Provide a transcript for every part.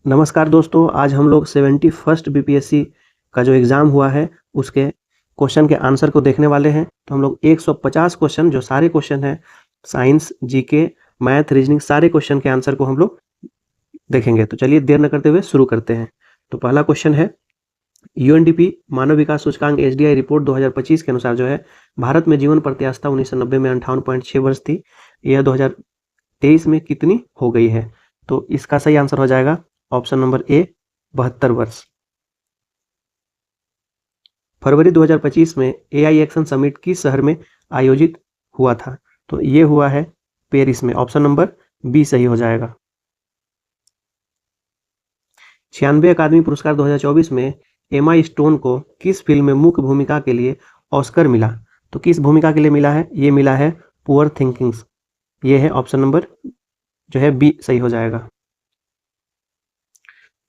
नमस्कार दोस्तों, आज हम लोग 71st बीपीएससी का जो एग्ज़ाम हुआ है उसके क्वेश्चन के आंसर को देखने वाले हैं। तो हम लोग 150 क्वेश्चन जो सारे क्वेश्चन हैं साइंस, जीके, मैथ, रीजनिंग सारे क्वेश्चन के आंसर को हम लोग देखेंगे। तो चलिए देर न करते हुए शुरू करते हैं। तो पहला क्वेश्चन है, यूएनडीपी मानव विकास सूचकांक एसडीआई रिपोर्ट 2025 के अनुसार जो है भारत में जीवन प्रत्याशा 1990 में 58.6 वर्ष थी, यह 2023 में कितनी हो गई है? तो इसका सही आंसर हो जाएगा ऑप्शन नंबर ए 72 वर्ष। फरवरी 2025 में एआई एक्शन समिट किस शहर में आयोजित हुआ था? तो ये हुआ है पेरिस में। ऑप्शन नंबर बी सही हो जाएगा। 96 अकादमी पुरस्कार 2024 में एमा स्टोन को किस फिल्म में मुख्य भूमिका के लिए ऑस्कर मिला? तो किस भूमिका के लिए मिला है? ये मिला है पुअर थिंकिंग्स। ये है ऑप्शन नंबर जो है बी सही हो जाएगा।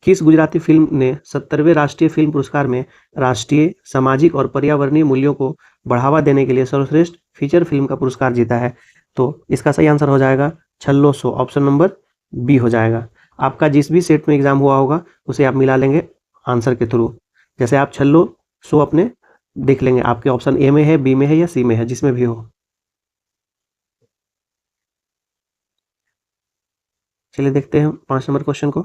किस गुजराती फिल्म ने 70वें राष्ट्रीय फिल्म पुरस्कार में राष्ट्रीय, सामाजिक और पर्यावरणीय मूल्यों को बढ़ावा देने के लिए सर्वश्रेष्ठ फीचर फिल्म का पुरस्कार जीता है? तो इसका सही आंसर हो जाएगा छल्लो शो। ऑप्शन नंबर बी हो जाएगा। आपका जिस भी सेट में एग्जाम हुआ होगा उसे आप मिला लेंगे आंसर के थ्रू। जैसे आप छल्लो शो अपने देख लेंगे, आपके ऑप्शन ए में है, बी में है या सी में है, जिसमें भी हो। चलिए देखते हैं 5 नंबर क्वेश्चन को।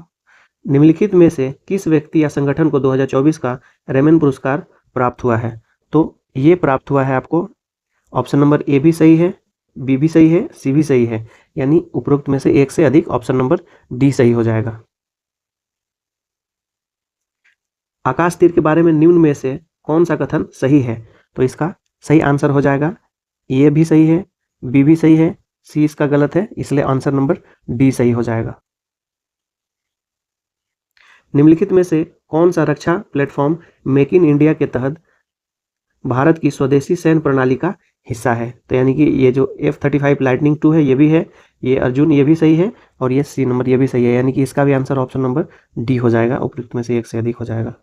निम्नलिखित में से किस व्यक्ति या संगठन को 2024 का रेमन पुरस्कार प्राप्त हुआ है? तो ये प्राप्त हुआ है आपको, ऑप्शन नंबर ए भी सही है, बी भी सही है, सी भी सही है, यानी उपरोक्त में से एक से अधिक। ऑप्शन नंबर डी सही हो जाएगा। आकाश तीर के बारे में निम्न में से कौन सा कथन सही है? तो इसका सही आंसर हो जाएगा ए भी सही है, बी भी सही है, सी इसका गलत है, इसलिए आंसर नंबर डी सही हो जाएगा। निम्नलिखित में से कौन सा रक्षा प्लेटफॉर्म मेक इन इंडिया के तहत भारत की स्वदेशी सैन्य प्रणाली का हिस्सा है? तो यानी कि ये जो F-35 लाइटनिंग 2 है ये भी है, ये अर्जुन ये भी सही है, और ये सी नंबर ये भी सही है, यानी कि इसका भी आंसर ऑप्शन नंबर डी हो जाएगा। उपयुक्त में से एक से अधिक हो जाएगा।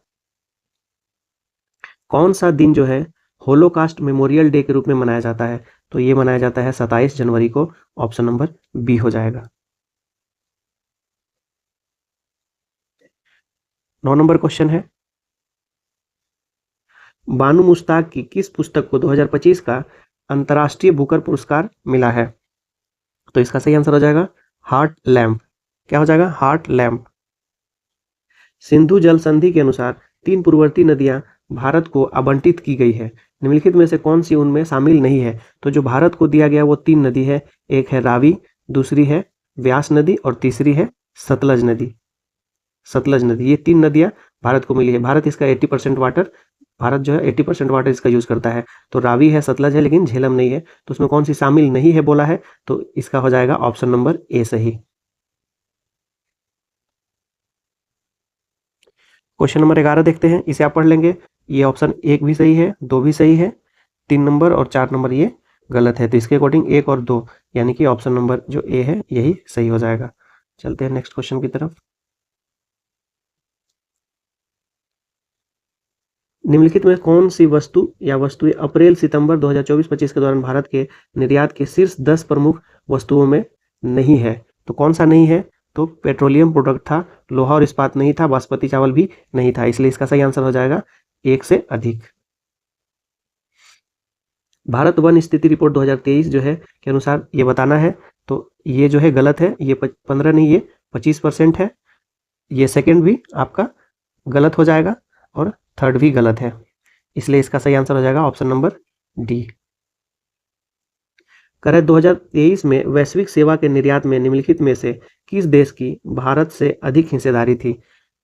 कौन सा दिन जो है होलोकास्ट मेमोरियल डे के रूप में मनाया जाता है? तो ये मनाया जाता है 27 जनवरी को। ऑप्शन नंबर बी हो जाएगा। 9 नंबर क्वेश्चन है, बानू मुश्ताक की किस पुस्तक को 2025 का अंतर्राष्ट्रीय बुकर पुरस्कार मिला है? तो इसका सही आंसर हो जाएगा हार्ट लैम्प। क्या हो जाएगा? Heart lamp. सिंधु जल संधि के अनुसार 3 पूर्ववर्ती नदियां भारत को आवंटित की गई है, निम्नलिखित में से कौन सी उनमें शामिल नहीं है? तो जो भारत को दिया गया वो 3 नदी है, एक है रावी, दूसरी है व्यास नदी और तीसरी है सतलज नदी। सतलज नदी, ये 3 नदियां भारत को मिली है। भारत इसका 80% वाटर, भारत जो है 80% वाटर इसका यूज करता है। तो रावी है, सतलज है, लेकिन झेलम नहीं है। तो उसमें कौन सी शामिल नहीं है बोला है? तो इसका हो जाएगा ऑप्शन नंबर ए सही। क्वेश्चन नंबर 11 देखते हैं, इसे आप पढ़ लेंगे। ये ऑप्शन 1 भी सही है, 2 भी सही है, 3 नंबर और 4 नंबर ये गलत है। तो इसके अकॉर्डिंग 1 और 2 यानी कि ऑप्शन नंबर जो ए है यही सही हो जाएगा। चलते हैं नेक्स्ट क्वेश्चन की तरफ। निम्नलिखित में कौन सी वस्तु या वस्तुएं अप्रैल सितंबर 2024-25 के दौरान भारत के निर्यात के शीर्ष 10 प्रमुख वस्तुओं में नहीं है? तो कौन सा नहीं है? तो पेट्रोलियम प्रोडक्ट था, लोहा और इस्पात नहीं था, बासमती चावल भी नहीं था, इसलिए इसका सही आंसर हो जाएगा एक से अधिक। भारत वन स्थिति रिपोर्ट 2023 जो है के अनुसार ये बताना है, तो ये जो है गलत है, ये 15 नहीं, ये 25% है। ये सेकंड भी आपका गलत हो जाएगा और थर्ड भी गलत है, इसलिए इसका सही आंसर हो जाएगा ऑप्शन नंबर डी। कर 2023 में वैश्विक सेवा के निर्यात में निम्नलिखित में से किस देश की भारत से अधिक हिस्सेदारी थी?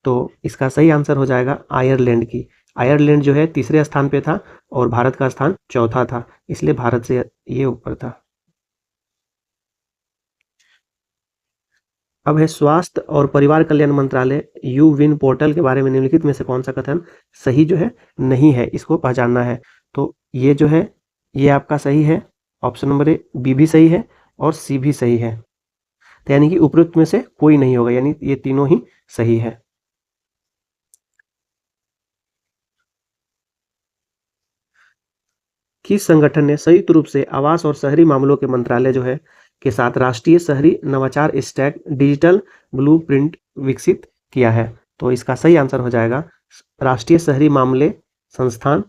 तो इसका सही आंसर हो जाएगा आयरलैंड की। आयरलैंड जो है तीसरे स्थान पे था और भारत का स्थान चौथा था, इसलिए भारत से ये ऊपर था। अब है स्वास्थ्य और परिवार कल्याण मंत्रालय यू विन पोर्टल के बारे में निम्नलिखित में से कौन सा कथन सही जो है नहीं है, इसको पहचानना है। तो ये जो है ये आपका सही है, ऑप्शन नंबर ए बी भी सही है और सी भी सही है, तो यानी कि उपरोक्त में से कोई नहीं होगा, यानी ये तीनों ही सही है। किस संगठन ने संयुक्त रूप से आवास और शहरी मामलों के मंत्रालय जो है के साथ राष्ट्रीय शहरी नवाचार स्टैक डिजिटल ब्लूप्रिंट विकसित किया है। तो इसका सही आंसर हो जाएगा राष्ट्रीय शहरी मामले संस्थान,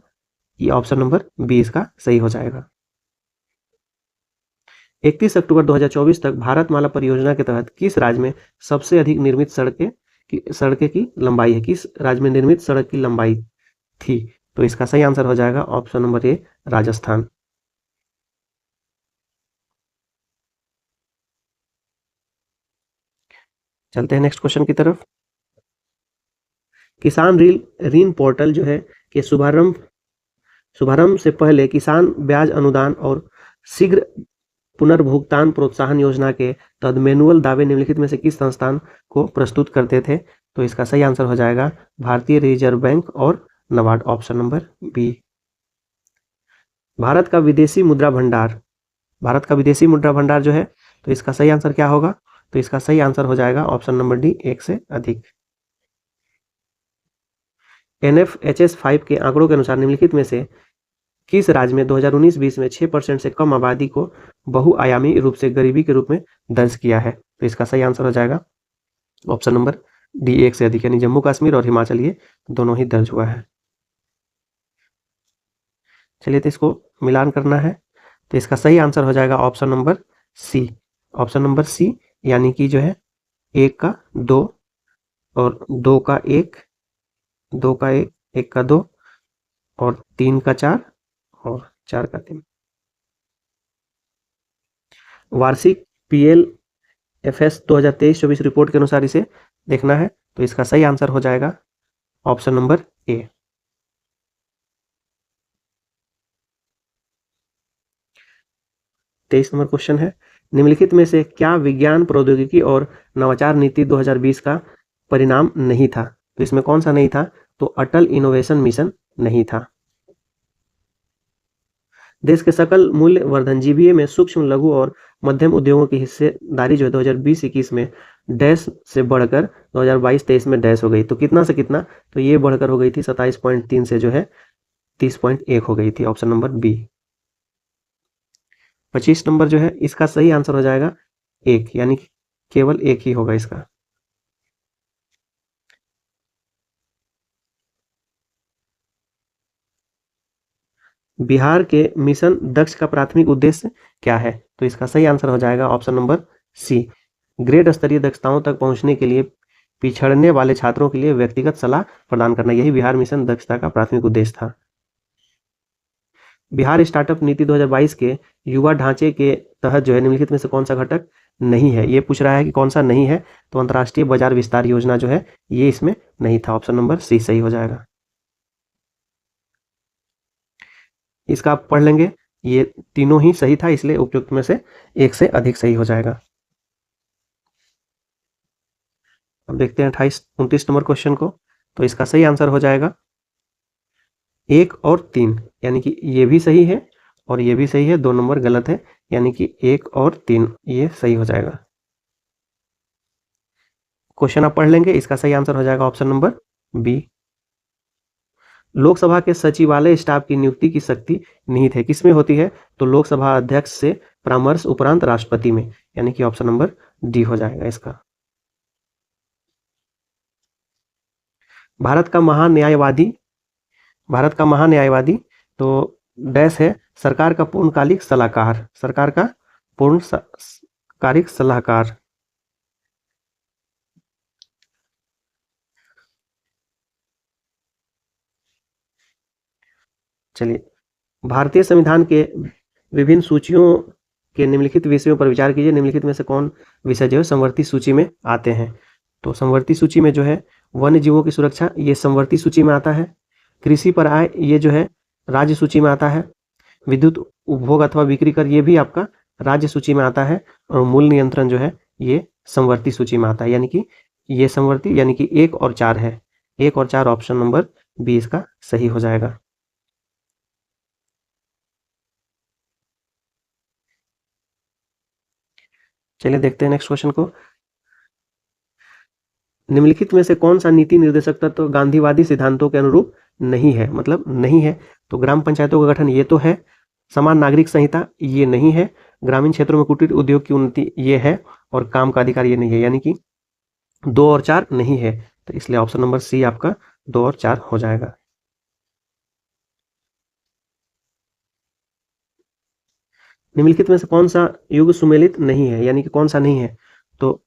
ये ऑप्शन नंबर बी इसका सही हो जाएगा। 31 अक्टूबर 2024 तक भारतमाला परियोजना के तहत किस राज्य में सबसे अधिक निर्मित सड़कें की लंबाई है? किस राज्य में निर्मित सड़क की लंबाई थी? तो इसका सही आंसर हो जाएगा ऑप्शन नंबर ए, राजस्थान। चलते हैं नेक्स्ट क्वेश्चन की तरफ। किसान ऋण पोर्टल जो है कि शुभारंभ से पहले किसान ब्याज अनुदान और शीघ्र पुनर्भुगतान प्रोत्साहन योजना के तहत मैनुअल दावे निम्नलिखित में से किस संस्थान को प्रस्तुत करते थे? तो इसका सही आंसर हो जाएगा भारतीय रिजर्व बैंक और नाबार्ड, ऑप्शन नंबर बी। भारत का विदेशी मुद्रा भंडार जो है, तो इसका सही आंसर क्या होगा? तो इसका सही आंसर हो जाएगा ऑप्शन नंबर डी, 1 से अधिक। NFHS 5 के आंकड़ों के अनुसार निम्नलिखित में से किस राज्य में 2019-20 में 6% से कम आबादी को बहुआयामी रूप से गरीबी के रूप में दर्ज किया है? तो इसका सही आंसर हो जाएगा ऑप्शन नंबर डी, 1 से अधिक, यानी जम्मू कश्मीर और हिमाचल, ये दोनों ही दर्ज हुआ है। चलिए तो इसको मिलान करना है, तो इसका सही आंसर हो जाएगा ऑप्शन नंबर सी, यानी कि जो है 1 का 2 और 2 का 1, 2 का 1, 1 का 2 और 3 का 4 और 4 का 3। वार्षिक PLFS 2023-24 रिपोर्ट के अनुसार इसे देखना है, तो इसका सही आंसर हो जाएगा ऑप्शन नंबर ए। तेईस नंबर क्वेश्चन है, निम्नलिखित में से क्या विज्ञान प्रौद्योगिकी और नवाचार नीति 2020 का परिणाम नहीं था? तो इसमें कौन सा नहीं था? तो अटल इनोवेशन मिशन नहीं था। देश के सकल मूल्य वर्धन GVA में सूक्ष्म, लघु और मध्यम उद्योगों की हिस्सेदारी जो है 2020-21 में डैश से बढ़कर 2022-23 में डैश हो गई। तो कितना से कितना? तो ये बढ़कर हो गई थी 27.3 से जो है 30.1 हो गई थी, ऑप्शन नंबर बी। 25 नंबर जो है इसका सही आंसर हो जाएगा 1, यानी कि केवल 1 ही होगा इसका। बिहार के मिशन दक्ष का प्राथमिक उद्देश्य क्या है? तो इसका सही आंसर हो जाएगा ऑप्शन नंबर सी, ग्रेड स्तरीय दक्षताओं तक पहुंचने के लिए पिछड़ने वाले छात्रों के लिए व्यक्तिगत सलाह प्रदान करना, यही बिहार मिशन दक्षता का प्राथमिक उद्देश्य था। बिहार स्टार्टअप नीति 2022 के युवा ढांचे के तहत जो है निम्नलिखित में से कौन सा घटक नहीं है? ये पूछ रहा है कि कौन सा नहीं है, तो अंतर्राष्ट्रीय बाजार विस्तार योजना जो है ये इसमें नहीं था, ऑप्शन नंबर सी सही हो जाएगा। इसका आप पढ़ लेंगे, ये तीनों ही सही था, इसलिए उपयुक्त में से 1 से अधिक सही हो जाएगा। अब देखते हैं 29 नंबर क्वेश्चन को, तो इसका सही आंसर हो जाएगा 1 और 3, यानी कि ये भी सही है और ये भी सही है, 2 नंबर गलत है, यानी कि 1 और 3 ये सही हो जाएगा। क्वेश्चन आप पढ़ लेंगे, इसका सही आंसर हो जाएगा ऑप्शन नंबर बी। लोकसभा के सचिवालय स्टाफ की नियुक्ति की शक्ति निहित है, किसमें होती है? तो लोकसभा अध्यक्ष से परामर्श उपरांत राष्ट्रपति में, यानी कि ऑप्शन नंबर डी हो जाएगा इसका। भारत का महान्यायवादी तो डैश है सरकार का पूर्णकालिक सलाहकार। चलिए, भारतीय संविधान के विभिन्न सूचियों के निम्नलिखित विषयों पर विचार कीजिए। निम्नलिखित में से कौन विषय जो है संवर्ती सूची में आते हैं? तो संवर्ती सूची में जो है वन्य जीवों की सुरक्षा, ये संवर्ती सूची में आता है। कृषि पर आय, ये जो है राज्य सूची में आता है। विद्युत उपभोग अथवा बिक्री कर, ये भी आपका राज्य सूची में आता है। और मूल्य नियंत्रण जो है ये संवर्ती सूची में आता है, यानी कि ये संवर्ती, यानी कि 1 और 4 है। 1 और 4 ऑप्शन नंबर बी इसका सही हो जाएगा। चलिए देखते हैं नेक्स्ट क्वेश्चन को। निम्नलिखित में से कौन सा नीति निर्देशक तत्व गांधीवादी सिद्धांतों के अनुरूप नहीं है? मतलब नहीं है, तो ग्राम पंचायतों का गठन ये तो है, समान नागरिक संहिता ये नहीं है, ग्रामीण क्षेत्रों में कुटीर उद्योग की उन्नति ये है, और काम का अधिकार ये नहीं है, यानी कि 2 और 4 नहीं है। तो इसलिए ऑप्शन नंबर सी आपका 2 और 4 हो जाएगा। निम्नलिखित में से कौन सा युग सुमेलित नहीं है, यानी कि कौन सा नहीं है? तो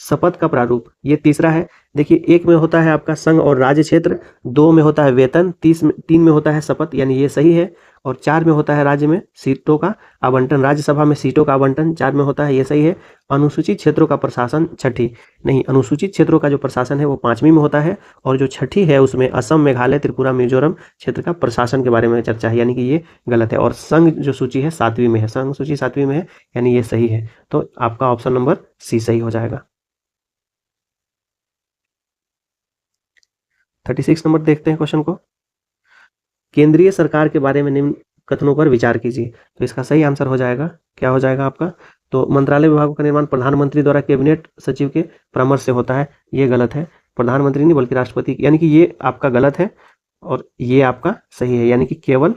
शपथ का प्रारूप, ये तीसरा है। देखिए, एक में होता है आपका संघ और राज्य क्षेत्र, 2 में होता है वेतन, 3 में होता है शपथ, यानी ये सही है। और 4 में होता है राज्य में सीटों का आवंटन, राज्यसभा में सीटों का आवंटन 4 में होता है, ये सही है। अनुसूचित क्षेत्रों का प्रशासन छठी, नहीं, अनुसूचित क्षेत्रों का जो प्रशासन है वो 5वीं में होता है, और जो छठी है उसमें असम, मेघालय, त्रिपुरा, मिजोरम क्षेत्र का प्रशासन के बारे में चर्चा है, यानी कि ये गलत है। और संघ जो सूची है 7वीं में है, संघ सूची 7वीं में है, यानी ये सही है। तो आपका ऑप्शन नंबर सी सही हो जाएगा। 36 नंबर देखते हैं क्वेश्चन को। केंद्रीय सरकार के बारे में निम्न कथनों पर विचार कीजिए। तो इसका सही आंसर हो जाएगा, क्या हो जाएगा आपका? तो मंत्रालय विभागों का निर्माण प्रधानमंत्री द्वारा कैबिनेट सचिव के परामर्श से होता है, ये गलत है। प्रधानमंत्री नहीं बल्कि राष्ट्रपति, यानी कि ये आपका गलत है और ये आपका सही है, यानी कि केवल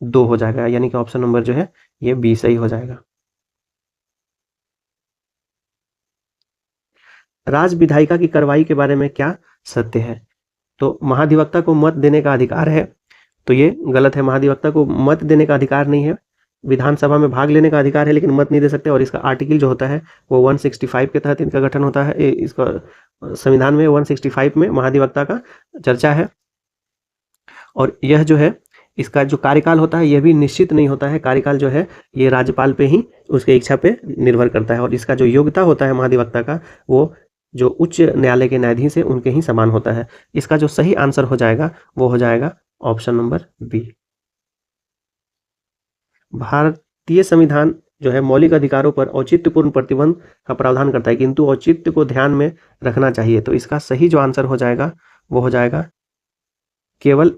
2 हो जाएगा, यानी कि ऑप्शन नंबर जो है ये बी सही हो जाएगा। राज विधायिका की कार्रवाई के बारे में क्या सत्य है? तो महाधिवक्ता को मत देने का अधिकार है, तो ये गलत है। महाधिवक्ता को मत देने का अधिकार नहीं है। विधानसभा में भाग लेने का अधिकार है लेकिन मत नहीं दे सकते, और इसका आर्टिकल जो होता है वो 165 के तहत इनका गठन होता है। इसका संविधान में 165 में महाधिवक्ता का चर्चा है। और यह जो है इसका जो कार्यकाल होता है यह भी निश्चित नहीं होता है। कार्यकाल जो है ये राज्यपाल पे ही, उसके इच्छा पे निर्भर करता है। और इसका जो योग्यता होता है महाधिवक्ता का, वो जो उच्च न्यायालय के न्यायाधीश है उनके ही समान होता है। इसका जो सही आंसर हो जाएगा वो हो जाएगा ऑप्शन नंबर बी। भारतीय संविधान जो है मौलिक अधिकारों पर औचित्यपूर्ण प्रतिबंध का प्रावधान करता है, किंतु औचित्य को ध्यान में रखना चाहिए। तो इसका सही जो आंसर हो जाएगा वो हो जाएगा केवल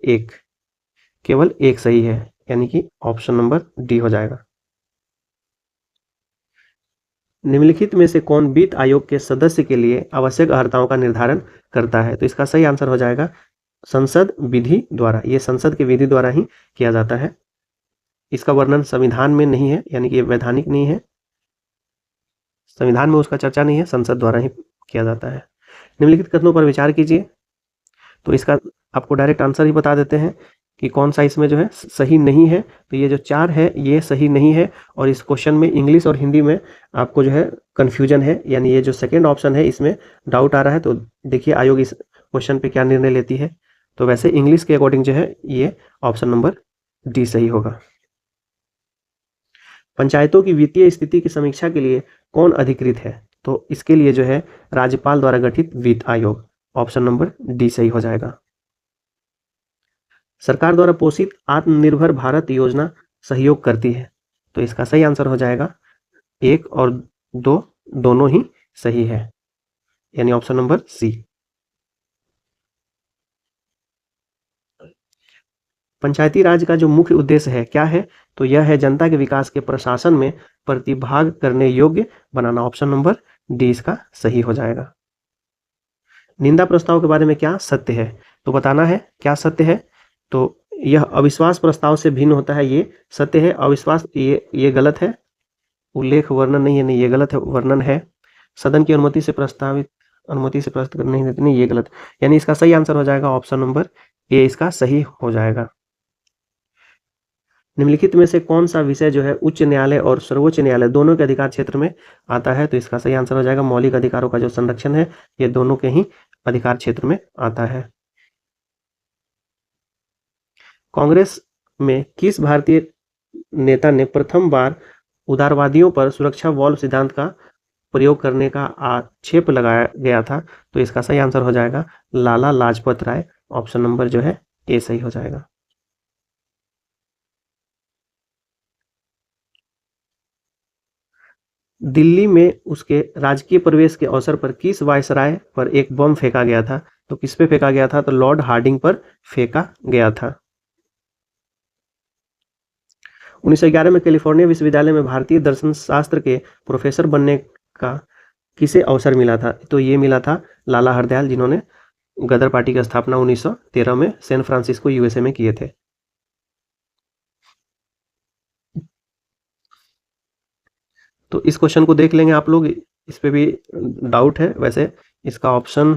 एक सही है, यानी कि ऑप्शन नंबर डी हो जाएगा। निम्नलिखित में से कौन वित्त आयोग के सदस्य के लिए आवश्यक अर्हताओं का निर्धारण करता है? तो इसका सही आंसर हो जाएगा संसद विधि द्वारा। ये संसद की विधि द्वारा ही किया जाता है। इसका वर्णन संविधान में नहीं है, यानी कि ये वैधानिक नहीं है, संविधान में उसका चर्चा नहीं है, संसद द्वारा ही किया जाता है। निम्नलिखित कथनों पर विचार कीजिए। तो इसका आपको डायरेक्ट आंसर ही बता देते हैं कि कौन सा इसमें जो है सही नहीं है। तो ये जो 4 है ये सही नहीं है, और इस क्वेश्चन में इंग्लिश और हिंदी में आपको जो है कन्फ्यूजन है, यानी ये जो सेकेंड ऑप्शन है इसमें डाउट आ रहा है। तो देखिए आयोग इस क्वेश्चन पे क्या निर्णय लेती है। तो वैसे इंग्लिश के अकॉर्डिंग जो है ये ऑप्शन नंबर डी सही होगा। पंचायतों की वित्तीय स्थिति की समीक्षा के लिए कौन अधिकृत है? तो इसके लिए जो है राज्यपाल द्वारा गठित वित्त आयोग, ऑप्शन नंबर डी सही हो जाएगा। सरकार द्वारा पोषित आत्मनिर्भर भारत योजना सहयोग करती है। तो इसका सही आंसर हो जाएगा 1 और 2 दोनों ही सही है, यानी ऑप्शन नंबर सी। पंचायती राज का जो मुख्य उद्देश्य है क्या है? तो यह है जनता के विकास के प्रशासन में प्रतिभाग करने योग्य बनाना, ऑप्शन नंबर डी इसका सही हो जाएगा। निंदा प्रस्ताव के बारे में क्या सत्य है? तो बताना है क्या सत्य है। तो यह अविश्वास प्रस्ताव से भिन्न होता है, ये सत्य है। अविश्वास ये गलत है, उल्लेख वर्णन नहीं है, नहीं ये गलत है, वर्णन है। सदन की अनुमति से प्रस्तावित नहीं देते, नहीं ये गलत, यानी इसका सही आंसर हो जाएगा ऑप्शन नंबर ए, इसका सही हो जाएगा। निम्नलिखित में से कौन सा विषय जो है उच्च न्यायालय और सर्वोच्च न्यायालय दोनों के अधिकार क्षेत्र में आता है? तो इसका सही आंसर हो जाएगा मौलिक अधिकारों का जो संरक्षण है ये दोनों के ही अधिकार क्षेत्र में आता है। कांग्रेस में किस भारतीय नेता ने प्रथम बार उदारवादियों पर सुरक्षा वॉल्व सिद्धांत का प्रयोग करने का आक्षेप लगाया गया था? तो इसका सही आंसर हो जाएगा लाला लाजपत राय, ऑप्शन नंबर जो है ए सही हो जाएगा। दिल्ली में उसके राजकीय प्रवेश के अवसर पर किस वायसराय पर एक बम फेंका गया था? तो किस पे फेंका गया था? तो लॉर्ड हार्डिंग पर फेंका गया था। 1911 में कैलिफोर्निया विश्वविद्यालय में भारतीय दर्शन शास्त्र के प्रोफेसर बनने का किसे अवसर मिला था? तो ये मिला था लाला हरदयाल, जिन्होंने गदर पार्टी की स्थापना 1913 में सैन फ्रांसिस्को यूएसए में किए थे। तो इस क्वेश्चन को देख लेंगे आप लोग, इस पे भी डाउट है। वैसे इसका ऑप्शन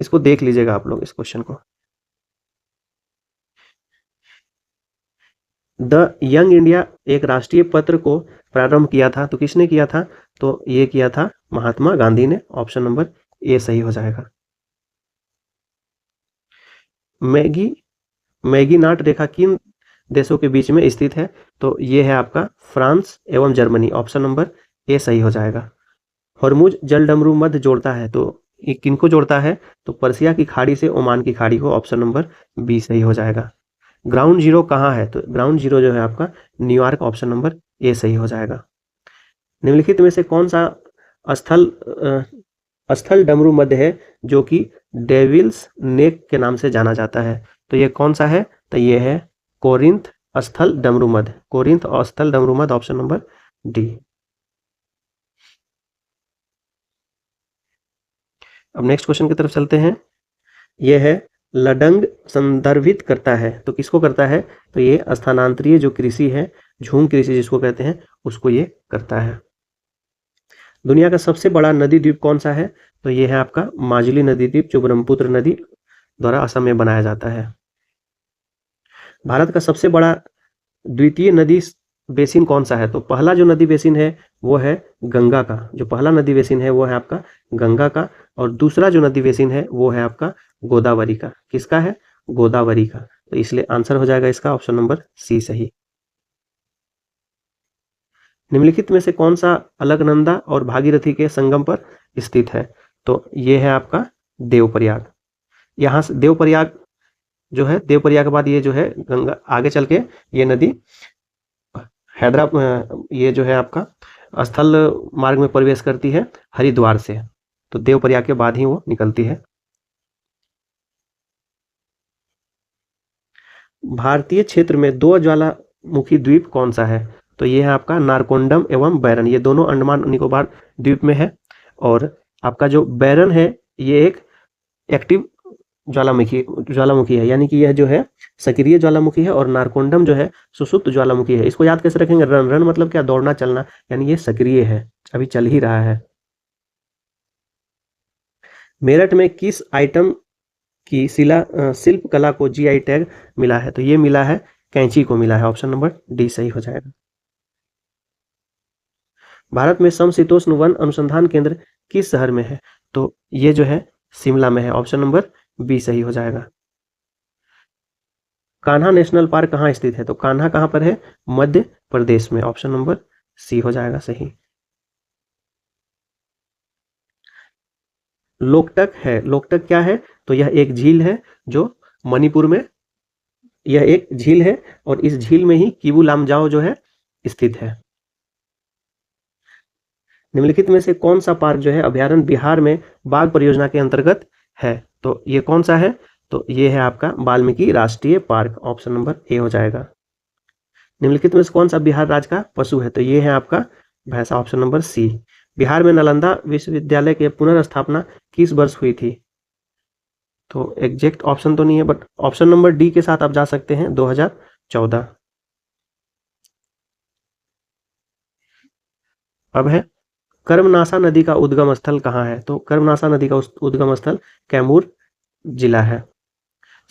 इसको देख लीजिएगा आप लोग इस क्वेश्चन को। द यंग इंडिया एक राष्ट्रीय पत्र को प्रारंभ किया था, तो किसने किया था? तो ये किया था महात्मा गांधी ने। ऑप्शन नंबर ए सही हो जाएगा। मैगी मैगी नाट रेखा किन देशों के बीच में स्थित है? तो ये है आपका फ्रांस एवं जर्मनी। ऑप्शन नंबर ए सही हो जाएगा। हॉर्मुज जलडमरू मध्य जोड़ता है, तो ये किनको जोड़ता है? तो पर्सिया की खाड़ी से ओमान की खाड़ी को। ऑप्शन नंबर बी सही हो जाएगा। ग्राउंड जीरो कहाँ है? तो ग्राउंड जीरो जो है आपका न्यूयॉर्क। ऑप्शन नंबर ए सही हो जाएगा। निम्नलिखित में से कौन सा स्थल डमरू मध्य है जो कि डेविल्स नेक के नाम से जाना जाता है? तो ये कौन सा है? तो ये है कोरिंथ स्थल डमरू मध्य। कोरिंथ स्थल डमरू मध्य। Option number D. अब नेक्स्ट क्वेश्चन की तरफ चलते हैं। यह है लडंग संदर्भित करता है, तो किसको करता है? तो ये स्थानांतरीय जो कृषि है, झूम कृषि जिसको कहते हैं, उसको ये करता है। दुनिया का सबसे बड़ा नदी द्वीप कौन सा है? तो ये है आपका माजुली नदी द्वीप, जो ब्रह्मपुत्र नदी द्वारा असम में बनाया जाता है। भारत का सबसे बड़ा द्वितीय नदी बेसिन कौन सा है? तो पहला जो नदी बेसिन है वो है गंगा का। जो पहला नदी बेसिन है वो है आपका गंगा का, और दूसरा जो नदी बेसिन है वो है आपका गोदावरी का। किसका है? गोदावरी का। तो इसलिए आंसर हो जाएगा इसका ऑप्शन नंबर सी सही। निम्नलिखित में से कौन सा अलकनंदा और भागीरथी के संगम पर स्थित है? तो ये है आपका देवप्रयाग। यहाँ से देवप्रयाग जो है, देवप्रयाग के बाद ये जो है गंगा, आगे चल के ये नदी ये जो है आपका स्थल मार्ग में प्रवेश करती है हरिद्वार से। तो देवप्रयाग के बाद ही वो निकलती है। भारतीय क्षेत्र में दो ज्वालामुखी द्वीप कौन सा है? तो ये है आपका नारकोंडम एवं बैरन। ये दोनों अंडमान निकोबार द्वीप में है। और आपका जो बैरन है ये एक एक्टिव ज्वालामुखी है, यानी कि यह जो है सक्रिय ज्वालामुखी है, और नारकोंडम जो है सुसुप्त ज्वालामुखी है। इसको याद कैसे रखेंगे? रन रन मतलब क्या? दौड़ना चलना, यानी ये सक्रिय है, अभी चल ही रहा है। मेरठ में किस आइटम की शिल्प कला को जीआई टैग मिला है? तो ये मिला है कैंची को मिला है। ऑप्शन नंबर डी सही हो जाएगा। भारत में समशीतोष्ण वन अनुसंधान केंद्र किस शहर में है? तो ये जो है शिमला में है। ऑप्शन नंबर बी सही हो जाएगा। कान्हा नेशनल पार्क कहाँ स्थित है? तो कान्हा कहाँ पर है? मध्य प्रदेश में। ऑप्शन नंबर सी हो जाएगा सही। लोकटक है, लोकटक क्या है? तो यह एक झील है जो मणिपुर में, यह एक झील है, और इस झील में ही किबू लामजाओ जो है स्थित है। निम्नलिखित में से कौन सा पार्क जो है अभ्यारण्य बिहार में बाघ परियोजना के अंतर्गत है? तो ये कौन सा है? तो ये है आपका वाल्मीकि राष्ट्रीय पार्क। ऑप्शन नंबर ए हो जाएगा। निम्नलिखित में से कौन सा बिहार राज्य का पशु है? तो ये है आपका भैंसा। ऑप्शन नंबर सी। बिहार में नालंदा विश्वविद्यालय की पुनर्स्थापना किस वर्ष हुई थी? तो एग्जैक्ट ऑप्शन तो नहीं है, बट ऑप्शन नंबर डी के साथ आप जा सकते हैं, 2014। अब है कर्मनासा नदी का उद्गम स्थल कहाँ है? तो कर्मनासा नदी का उद्गम स्थल कैमूर जिला है।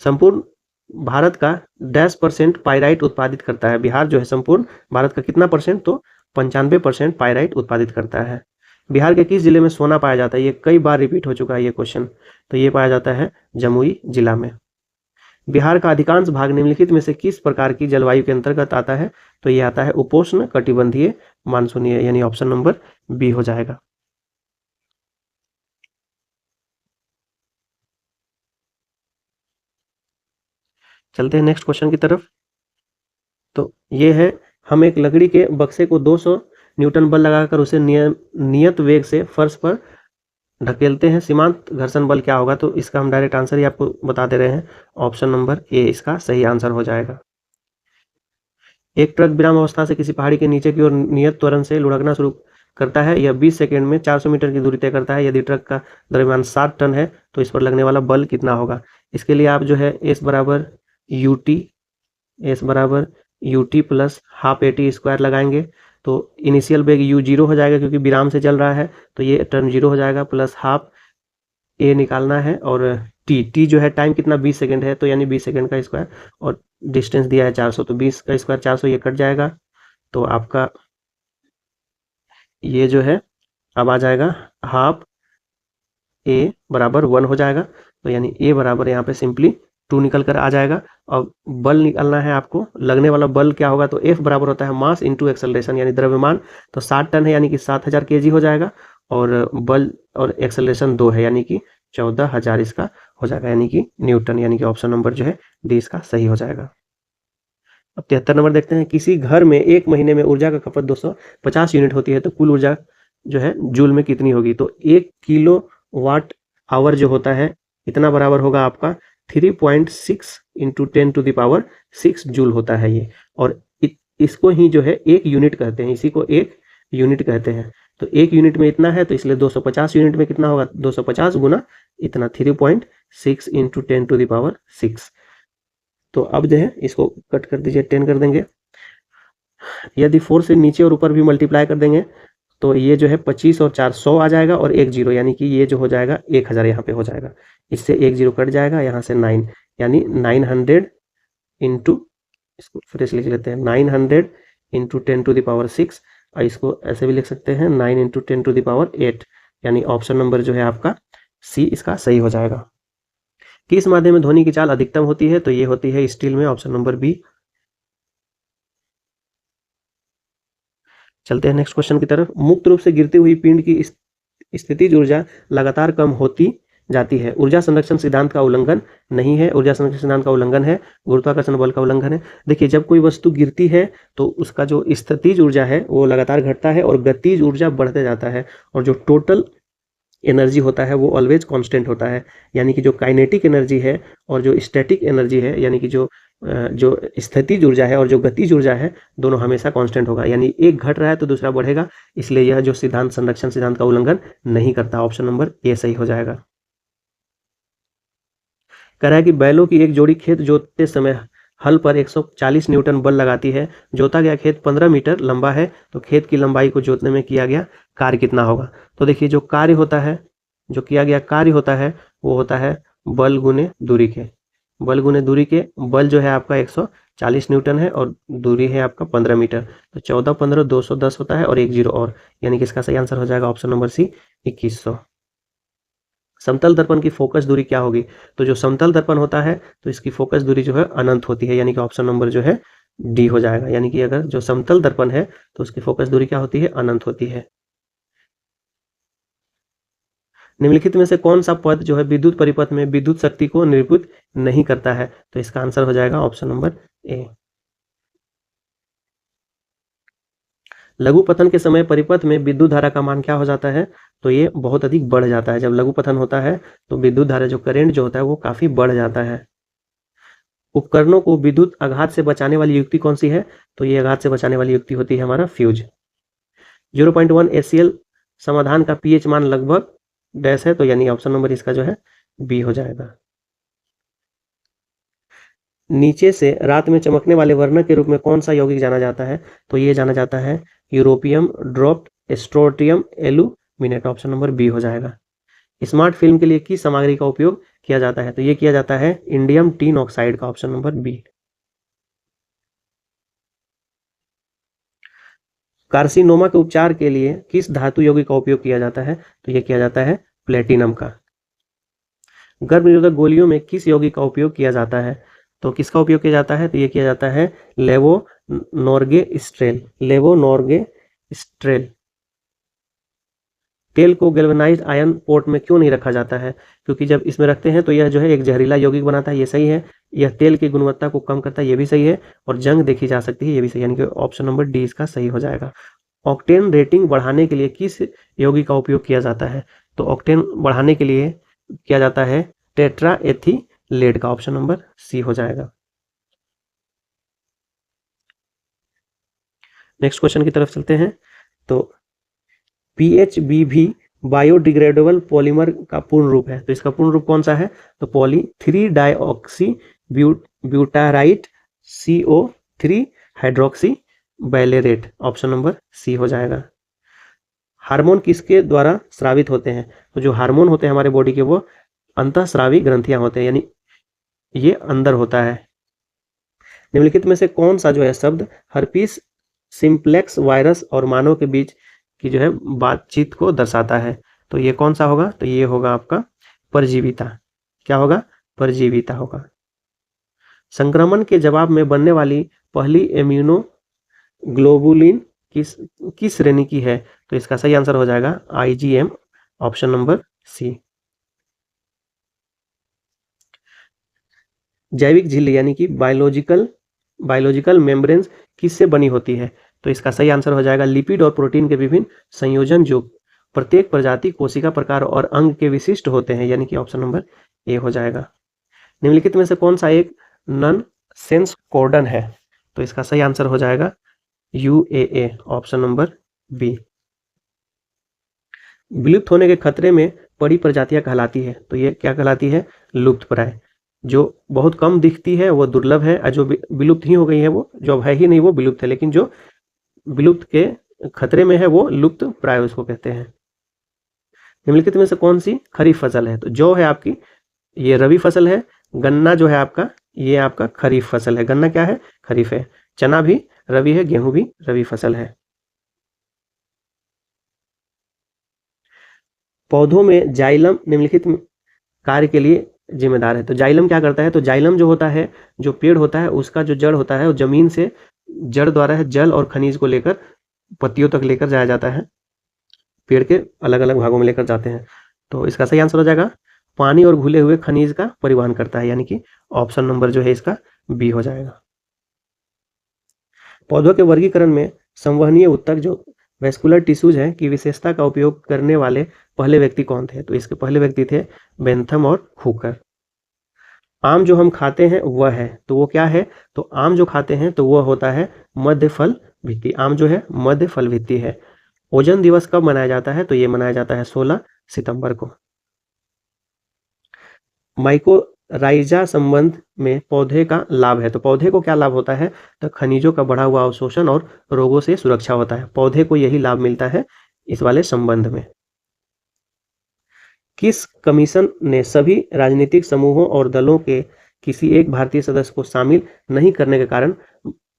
संपूर्ण भारत का %% पाइराइट उत्पादित करता है। बिहार जो है संपूर्ण भारत का कितना परसेंट? तो 95% पाइराइट उत्पादित करता है। बिहार के किस जिले में सोना पाया जाता है? ये कई बार रिपीट हो चुका है ये क्वेश्चन। तो ये पाया जाता है जमुई जिला में। बिहार का अधिकांश भाग निम्नलिखित में से किस प्रकार की जलवायु के अंतर्गत आता है? तो ये आता है उपोष्ण कटिबंधीय मानसूनीय, यानी ऑप्शन नंबर बी हो जाएगा। चलते हैं नेक्स्ट क्वेश्चन की तरफ। तो ये है, हम एक लकड़ी के बक्से को 200 न्यूटन बल लगाकर उसे नियत वेग से फर्श पर ढकेलते हैं, सीमांत घर्षण बल क्या होगा? तो इसका हम डायरेक्ट आंसर ही आपको बता दे रहे हैं। ऑप्शन नंबर ए इसका सही आंसर हो जाएगा। एक ट्रक विराम अवस्था से किसी पहाड़ी के नीचे की ओर नियत त्वरण से लुढ़कना शुरू करता है। यह 20 सेकंड में 400 मीटर की दूरी तय करता है। यदि ट्रक का द्रव्यमान 7 टन है तो इस पर लगने वाला बल कितना होगा? इसके लिए आप जो है एस बराबर U T plus half AT square लगाएंगे। तो इनिशियल वेग u0 हो जाएगा, क्योंकि विराम से चल रहा है, तो ये टर्म 0 हो जाएगा, प्लस हाफ ए निकालना है और टी जो है टाइम कितना 20 सेकंड है, तो यानी 20 सेकंड का स्क्वायर, और डिस्टेंस दिया है 400, तो 20 का स्क्वायर 400, ये कट जाएगा, तो आपका ये जो है अब आ जाएगा हाफ ए बराबर 1 हो जाएगा, तो यानी ए बराबर यहाँ पे सिंपली 2 निकल कर आ जाएगा। अब बल निकालना है आपको, लगने वाला बल क्या होगा, तो एफ बराबर होता है मास इंटू एक्सेलरेशन, यानी द्रव्यमान, तो 60 टन है यानी कि 7000 केजी हो जाएगा, और बल और एक्सेलरेशन 2 है यानी कि 14000 इसका हो जाएगा, यानी कि न्यूटन, यानी कि ऑप्शन नंबर जो है डी इसका सही हो जाएगा। अब 73 नंबर देखते हैं, किसी घर में एक महीने में ऊर्जा का खपत 250 यूनिट होती है, तो कुल ऊर्जा जो है जूल में कितनी होगी, तो 1 किलो वाट आवर जो होता है इतना बराबर होगा आपका 3.6 इंटू 10⁻6 जूल होता है ये, और इसको ही जो है एक यूनिट कहते हैं, इसी को एक यूनिट कहते हैं, तो एक यूनिट में इतना है, तो इसलिए 250 यूनिट में कितना होगा, 250 गुना इतना 3.6 इंटू 10⁻6। तो अब जो है इसको कट कर दीजिए, 10 कर देंगे, यदि 4 से नीचे और ऊपर भी मल्टीप्लाई कर देंगे तो ये जो है 25 और 4 100 आ जाएगा, और एक जीरो यानी कि ये जो हो जाएगा 1000 यहाँ पे हो जाएगा, इससे एक जीरो कट जाएगा, यहाँ से 9 यानी 900 इंटू, इसको फ्रेश लिख लेते हैं, 900 इंटू 10⁻6, और इसको ऐसे भी लिख सकते हैं 9 इंटू 10⁸, यानी ऑप्शन नंबर जो है आपका सी इसका सही हो जाएगा। किस माध्यम में ध्वनि की चाल अधिकतम होती है, तो ये होती है स्टील में, ऑप्शन नंबर बी। चलते हैं नेक्स्ट क्वेश्चन की तरफ, मुक्त रूप से गिरती हुई पिंड की स्थितिज ऊर्जा लगातार कम होती जाती है, ऊर्जा संरक्षण सिद्धांत का उल्लंघन नहीं है, ऊर्जा संरक्षण सिद्धांत का उल्लंघन है, गुरुत्वाकर्षण बल का उल्लंघन है। देखिए जब कोई वस्तु गिरती है तो उसका जो स्थितिज ऊर्जा है वो लगातार घटता है, और गतिज ऊर्जा बढ़ते जाता है, और जो टोटल एनर्जी होता है वो ऑलवेज कांस्टेंट होता है, यानी कि जो काइनेटिक एनर्जी है और जो स्टैटिक एनर्जी है, यानी कि जो स्थितिज ऊर्जा है और जो गतिज ऊर्जा है, दोनों हमेशा कांस्टेंट होगा, यानी एक घट रहा है तो दूसरा बढ़ेगा, इसलिए यह जो सिद्धांत संरक्षण सिद्धांत का उल्लंघन नहीं करता, ऑप्शन नंबर ए सही हो जाएगा। कह रहा है कि बैलों की एक जोड़ी खेत जोतते समय हल पर 140 न्यूटन बल लगाती है, जोता गया खेत 15 मीटर लंबा है, तो खेत की लंबाई को जोतने में किया गया कार्य कितना होगा, तो देखिए जो कार्य होता है, जो किया गया कार्य होता है वो होता है बल गुने दूरी के, बल गुने दूरी के, बल जो है आपका 140 न्यूटन है और दूरी है आपका 15 मीटर, तो 14 15 210 होता है, और एक जीरो और, यानी कि इसका सही आंसर हो जाएगा ऑप्शन नंबर सी 2100। समतल दर्पण की फोकस दूरी क्या होगी, तो जो समतल दर्पण होता है तो इसकी फोकस दूरी जो है अनंत होती है, यानी कि ऑप्शन नंबर जो है डी हो जाएगा, यानी कि अगर जो समतल दर्पण है तो उसकी फोकस दूरी क्या होती है, अनंत होती है। निम्नलिखित में से कौन सा पद जो है विद्युत परिपथ में विद्युत शक्ति को निरूपित नहीं करता है, तो इसका आंसर हो जाएगा ऑप्शन नंबर ए। लघु पतन के समय परिपथ में विद्युत धारा का मान क्या हो जाता है, तो ये बहुत अधिक बढ़ जाता है, जब लघु पतन होता है तो विद्युत धारा जो करंट जो होता है वो काफी बढ़ जाता है। उपकरणों को विद्युत आघात से बचाने वाली युक्ति कौन सी है, तो ये आघात से बचाने वाली युक्ति होती है हमारा फ्यूज। 0.1 ACL समाधान का पीएच मान लगभग डैश है, तो यानी ऑप्शन नंबर इसका जो है बी हो जाएगा। नीचे से रात में चमकने वाले वर्णक के रूप में कौन सा यौगिक जाना जाता है, तो ये जाना जाता है europium dropped strontium aluminate, option number B हो जाएगा। स्मार्ट फिल्म के लिए किस सामग्री का उपयोग किया जाता है, तो ये किया जाता है इंडियम टिन ऑक्साइड का, ऑप्शन नंबर बी। कार्सिनोमा के उपचार के लिए किस धातु यौगिक का उपयोग किया जाता है, तो ये किया जाता है प्लेटिनम का। गर्भ निरोधक गोलियों में किस यौगिक का उपयोग किया जाता है, तो किसका उपयोग किया जाता है, तो ये किया जाता है लेवोनॉर्गेस्ट्रेल, लेवोनॉर्गेस्ट्रेल। तेल को गैल्वेनाइज्ड आयन पोर्ट में क्यों नहीं रखा जाता है, क्योंकि जब इसमें रखते हैं तो यह जो है एक जहरीला यौगिक बनाता है, ये सही है, यह तेल की गुणवत्ता को कम करता है, ये भी सही है, और जंग देखी जा सकती है, ये भी सही, यानी कि ऑप्शन नंबर डी इसका सही हो जाएगा। ऑक्टेन रेटिंग बढ़ाने के लिए किस यौगिक का उपयोग किया जाता है, तो ऑक्टेन बढ़ाने के लिए किया जाता है टेट्राएथिलेट का, ऑप्शन नंबर सी हो जाएगा। नेक्स्ट क्वेश्चन की तरफ चलते हैं, तो PHBV बायोडिग्रेडेबल पॉलीमर का पूर्ण रूप है, तो इसका पूर्ण रूप कौन सा है, तो poly 3 dioxy butyrate CO3 hydroxy valerate, option number C हो जाएगा। हार्मोन किसके द्वारा स्रावित होते हैं? तो जो हार्मोन होते हैं हमारे बॉडी के वो अंतःस्रावी ग्रंथियां होते हैं, यानी ये अंदर होता है। निम्नलिखित में से कौन सा जो है शब्द हर्पीस सिम्प्लेक्स वायरस और मानव के बीच की जो है बातचीत को दर्शाता है? तो ये कौन सा होगा? तो ये होगा आपका परजीविता। क्या होगा? परजीविता होगा। संक्रमण के जवाब में बनने वाली पहली इम्यूनोग्लोबुलिन किस श्रेणी की है? तो इसका सही आंसर हो जाएगा IgM, ऑप्शन नंबर सी। जैविक झिल्ली यानी कि बायोलॉजिकल मेम्ब्रेन्स किससे बनी होती है? तो इसका सही आंसर हो जाएगा लिपिड और प्रोटीन के विभिन्न संयोजन जो प्रत्येक प्रजाति, कोशिका प्रकार और अंग के विशिष्ट होते हैं, यानी कि ऑप्शन नंबर ए हो जाएगा। निम्नलिखित में से कौन सा एक नॉन सेंस कोडन है? तो इसका सही आंसर हो जाएगा UAA, ऑप्शन नंबर बी। विलुप्त होने के खतरे में पड़ी प्रजातियां कहलाती है? तो ये क्या कहलाती है? लुप्तप्राय। जो बहुत कम दिखती है वो दुर्लभ है, और जो विलुप्त ही हो गई है वो, जो अब है ही नहीं वो विलुप्त है, लेकिन जो विलुप्त के खतरे में है वो लुप्त प्राय उसको कहते हैं। निम्नलिखित में से कौन सी खरीफ फसल है? तो जौ है आपकी, ये रबी फसल है। गन्ना जो है आपका, ये आपका खरीफ फसल है। गन्ना क्या है? खरीफ है। चना भी रबी है, गेहूं भी रबी फसल है। पौधों में जाइलम निम्नलिखित कार्य के लिए जिम्मेदार है। तो जाइलम क्या करता है? तो जाइलम जो होता है, जो पेड़ होता है, उसका जो जड़ होता है वो जमीन से जड़ द्वारा है जल और खनिज को लेकर पत्तियों तक लेकर जाया जाता है, पेड़ के अलग अलग भागों में लेकर जाते हैं। तो इसका सही आंसर हो जाएगा पानी और घुले हुए खनिज का परिवहन करता है, यानी कि ऑप्शन नंबर जो है इसका बी हो जाएगा। पौधों के वर्गीकरण में संवहनीय ऊतक जो वेस्कुलर टिश्यूज है की विशेषता का उपयोग करने वाले पहले व्यक्ति कौन थे? तो इसके पहले व्यक्ति थे बेंथम और हुकर। आम जो हम खाते हैं वह है, तो वो क्या है? तो आम जो खाते हैं तो वह होता है मध्य फल भित्ति। आम जो है मध्य फल भित्ति है। ओजोन दिवस कब मनाया जाता है? तो ये मनाया जाता है 16 सितंबर को। माइकोराइजा संबंध में पौधे का लाभ है, तो पौधे को क्या लाभ होता है? तो खनिजों का बढ़ा हुआ अवशोषण और रोगों से सुरक्षा होता है। पौधे को यही लाभ मिलता है इस वाले संबंध में। किस कमीशन ने सभी राजनीतिक समूहों और दलों के किसी एक भारतीय सदस्य को शामिल नहीं करने के कारण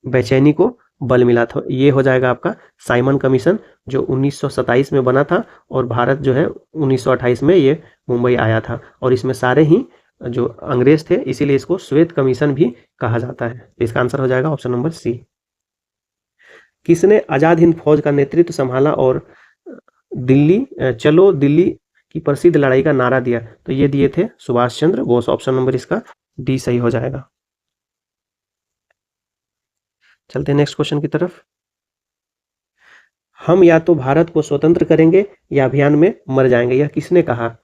बेचैनी को बल मिला था? ये हो जाएगा आपका साइमन कमीशन, जो 1927 में बना था, और भारत जो है 1928 में ये मुंबई आया था, और इसमें सारे ही जो अंग्रेज थे, इसीलिए इसको श्वेत कमीशन भी कहा जाता है। इसका आंसर हो जाएगा ऑप्शन नंबर सी। किसने आजाद हिंद फौज का नेतृत्व संभाला और चलो दिल्ली की प्रसिद्ध लड़ाई का नारा दिया? तो ये दिए थे सुभाष चंद्र बोस। ऑप्शन नंबर इसका डी सही हो जाएगा। चलते हैं नेक्स्ट क्वेश्चन की तरफ। हम या तो भारत को स्वतंत्र करेंगे या अभियान में मर जाएंगे, यह किसने कहा?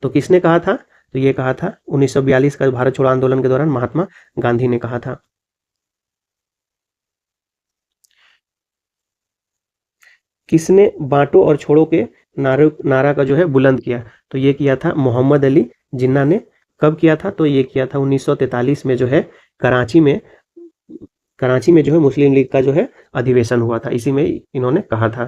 तो किसने कहा था? तो ये कहा था 1942 का भारत छोड़ो आंदोलन के दौरान महात्मा गांधी ने कहा था। किसने बांटो और छोड़ो के नारा का जो है बुलंद किया? तो ये किया था मोहम्मद अली जिन्ना ने। कब किया था? तो ये किया था 1943 में, जो है कराची में जो है मुस्लिम लीग का जो है अधिवेशन हुआ था, इसी में इन्होंने कहा था।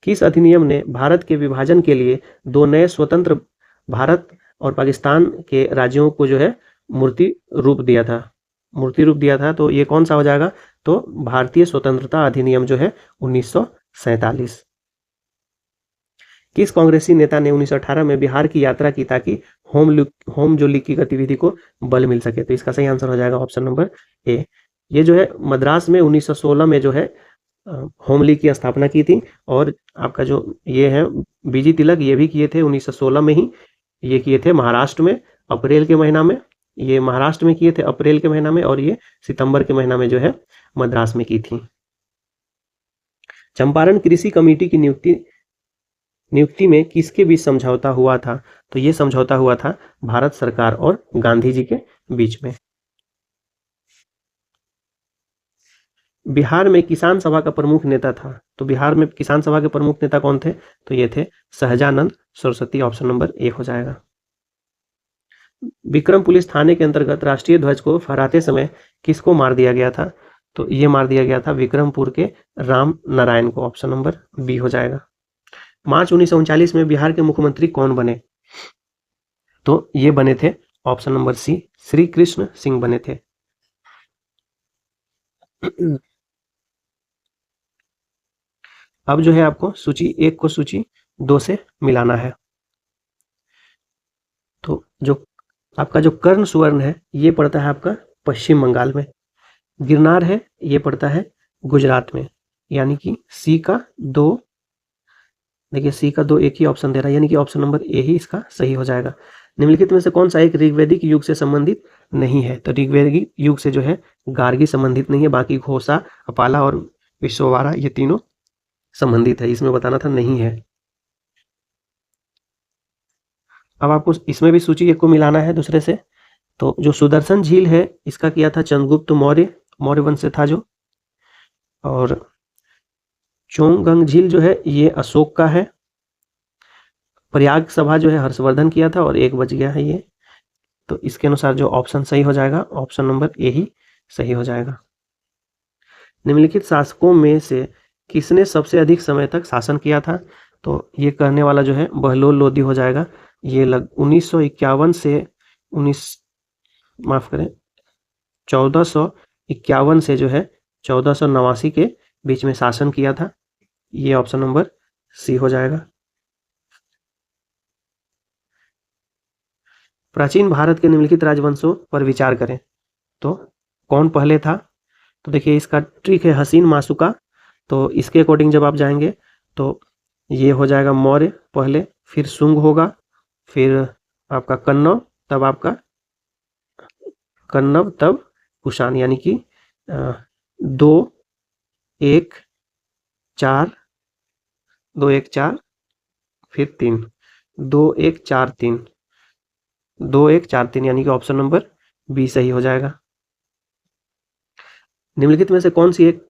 किस अधिनियम ने भारत के विभाजन के लिए दो नए स्वतंत्र भारत और पाकिस्तान के राज्यों को जो है मूर्ति रूप दिया था? तो ये कौन सा हो जाएगा? तो भारतीय स्वतंत्रता अधिनियम जो है 1947। किस कांग्रेसी नेता ने 1918 में बिहार की यात्रा की ताकि होम जो लीग की गतिविधि को बल मिल सके? तो इसका सही आंसर हो जाएगा ऑप्शन नंबर ए। ये जो है मद्रास में 1916 में जो है होम लीग की स्थापना की थी, और आपका जो ये है बीजी तिलक, ये भी किए थे 1916 में ही। ये किए थे महाराष्ट्र में अप्रैल के महीना में, ये महाराष्ट्र में किए थे अप्रैल के महीना में, और ये सितंबर के महीना में जो है मद्रास में की थी। चंपारण कृषि कमेटी की नियुक्ति में किसके बीच समझौता हुआ था? तो ये समझौता हुआ था भारत सरकार और गांधी जी के बीच में। बिहार में किसान सभा का प्रमुख नेता था? तो बिहार में किसान सभा के प्रमुख नेता कौन थे? तो ये थे Sahajanand Saraswati. Option number A हो जाएगा। विक्रम पुलिस थाने के अंतर्गत राष्ट्रीय ध्वज को फहराते समय किसको मार दिया गया था? तो ये मार दिया गया था विक्रमपुर के राम नारायण को। ऑप्शन नंबर बी हो जाएगा। मार्च 1939 में बिहार के मुख्यमंत्री कौन बने? तो ये बने थे option number C, Shri Krishna Singh बने थे। अब जो है आपको सूची 1 को सूची 2 से मिलाना है। तो जो आपका जो कर्ण सुवर्ण है ये पड़ता है आपका पश्चिम बंगाल में, गिरनार है ये पड़ता है गुजरात में, यानी कि सी का 2, देखिए सी का 2 एक ही ऑप्शन दे रहा है, यानी कि ऑप्शन नंबर ए ही इसका सही हो जाएगा। निम्नलिखित में से कौन सा एक ऋग्वैदिक युग से संबंधित नहीं है? तो ऋग्वैदिक युग से जो है गार्गी संबंधित नहीं है, बाकी घोषा, अपाला और विश्ववारा ये तीनों संबंधित है। इसमें बताना था नहीं है। अब आपको इसमें भी सूची 1 को मिलाना है दूसरे से। तो जो सुदर्शन झील है इसका किया था चंद्रगुप्त मौर्य, मौर्य वंश से था जो। और चोंगंग झील जो है ये अशोक का है। प्रयाग सभा जो है हर्षवर्धन किया था और 1 बच गया है ये। तो इसके अनुसार जो ऑप्शन सही हो जाएगा ऑप्शन नंबर ए ही सही हो जाएगा। निम्नलिखित शासकों में से किसने सबसे अधिक समय तक शासन किया था? तो ये कहने वाला जो है बहलोल लोदी हो जाएगा। ये 1951 से 1451 से जो है 1489 के बीच में शासन किया था। ये ऑप्शन नंबर सी हो जाएगा। प्राचीन भारत के निम्नलिखित राजवंशों पर विचार करें। तो कौन पहले था? तो देखिए इसका ट्रिक है हसीन मासुका। तो इसके अकॉर्डिंग जब आप जाएंगे तो ये हो जाएगा मौर्य पहले, फिर शुंग होगा, फिर आपका कन्नव, तब आपका कन्नव, तब कुषाण, यानी कि 2 1 4 2 1 4 फिर 3 2 1 4 3 2 1 4 3, यानी कि ऑप्शन नंबर बी सही हो जाएगा। निम्नलिखित में से कौन सी एक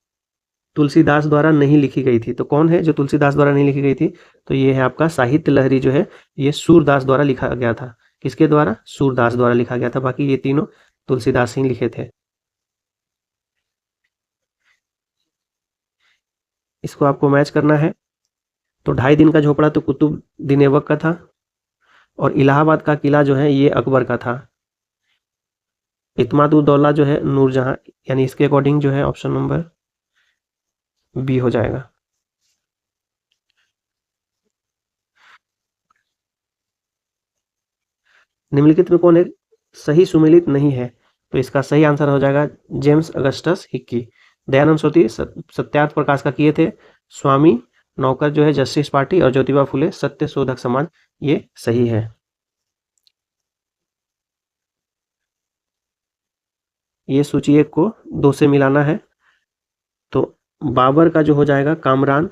तुलसीदास द्वारा नहीं लिखी गई थी? तो कौन है जो तुलसीदास द्वारा नहीं लिखी गई थी? तो ये है आपका साहित्य लहरी जो है ये सूरदास द्वारा लिखा गया था। किसके द्वारा? सूरदास द्वारा लिखा गया था। बाकी ये तीनों तुलसीदास ही लिखे थे। इसको आपको मैच करना है। तो 2.5 दिन का झोपड़ा तो कुतुबुद्दीन ऐबक का था, और इलाहाबाद का किला जो है ये अकबर का था। इत्माद-उद-दौला जो है नूरजहां, यानी इसके अकॉर्डिंग जो है ऑप्शन नंबर बी हो जाएगा। निम्नलिखित में कौन एक सही सुमेलित नहीं है? तो इसका सही आंसर हो जाएगा जेम्स अगस्टस हिक्की। दयानंद सोती सत्यार्थ प्रकाश का किए थे। स्वामी नौकर जो है जस्टिस पार्टी, और ज्योतिबा फुले सत्य शोधक समाज, ये सही है। ये सूची 1 को 2 से मिलाना है। तो बाबर का जो हो जाएगा कामरान,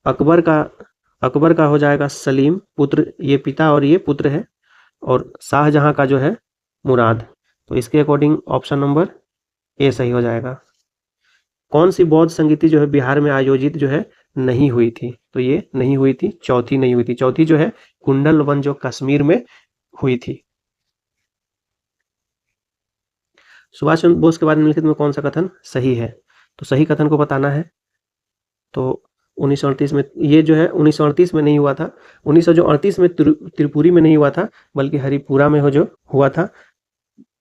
अकबर का हो जाएगा सलीम पुत्र, ये पिता और ये पुत्र है, और शाहजहां का जो है मुराद। तो इसके अकॉर्डिंग ऑप्शन नंबर ए सही हो जाएगा। कौन सी बौद्ध संगीति जो है बिहार में आयोजित जो है नहीं हुई थी? तो ये नहीं हुई थी, चौथी नहीं हुई थी। चौथी जो है कुंडलवन जो कश्मीर में हुई थी। सुभाष चंद्र बोस के बारे में निम्नलिखित में कौन सा कथन सही है? तो सही कथन को बताना है। तो 1938 में ये जो है 1938 में नहीं हुआ था, 1938 में त्रिपुरी में नहीं हुआ था, बल्कि हरिपुरा में हो जो हुआ था।